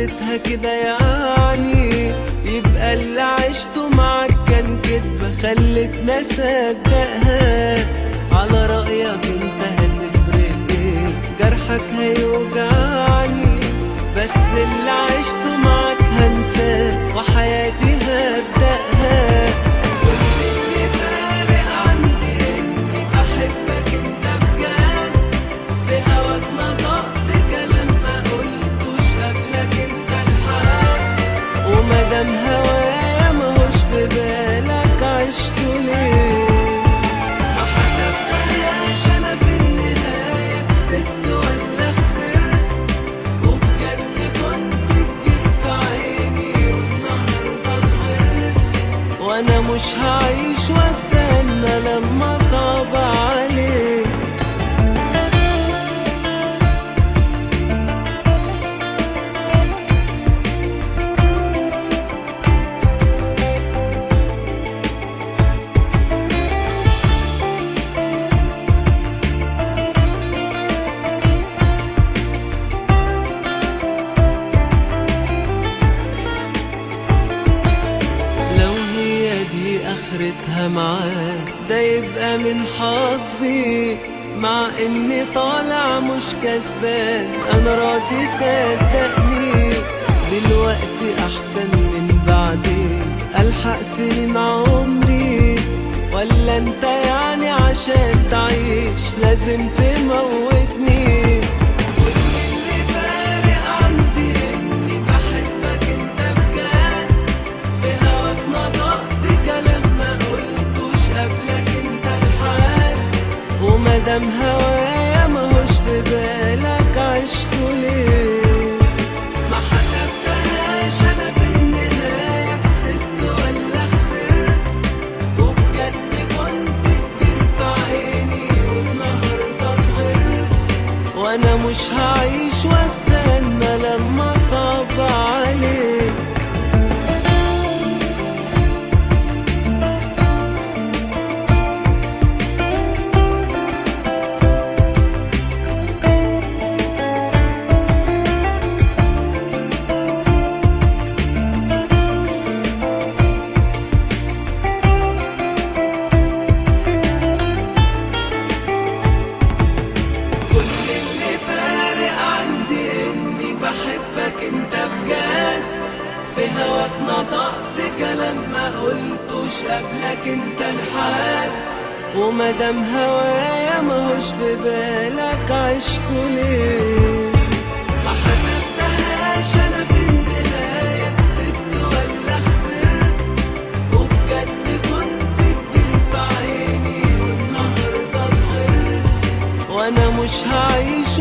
اخرتها كده يعني، يبقى اللي عشته معاك كان كدبة خلتنا صدقها. على رأيك انت هتفرق ايه؟ جرحك هيوجعني، بس اللي عشته معاك هنساه وحياتي هبدأها. كل اللي فارق عندي اني بحبك انت بجد، في هواك نطقت كلام ما قلتوش قبلك انت الحق. ومادام هوايا ماهوش في بالك عشته ليه؟ ما حسبتهاش انا في النهاية كسبت ولا خسرت، وبجد كنت كبير في عيني والنهارده صغرت. وانا مش هعيش واستنى لما صعب عليك. اخرتها معاك ده يبقى من حظي، مع اني طالع مش كسبان انا راضي صدقني. دلوقتي احسن من بعدين الحق سنين عمري، ولا انت يعني عشان تعيش لازم تموتني؟ ومادام هوايا ماهوش في بالك عشته ليه؟ ما حسبتهاش انا في النهاية كسبت ولا خسرت، وبجد كنت كبير في عيني والنهارده صغرت. وانا مش هعيش واستنى لما صعب عليك. في هواك نطقت كلام ما قلتوش قبلك انت الحد، ومادام هوايا ماهوش في بالك عشته ليه؟ ما حسبتهاش انا في النهاية كسبت ولا خسرت، وبجد كنت كبير في عيني والنهارده صغرت. وانا مش هعيش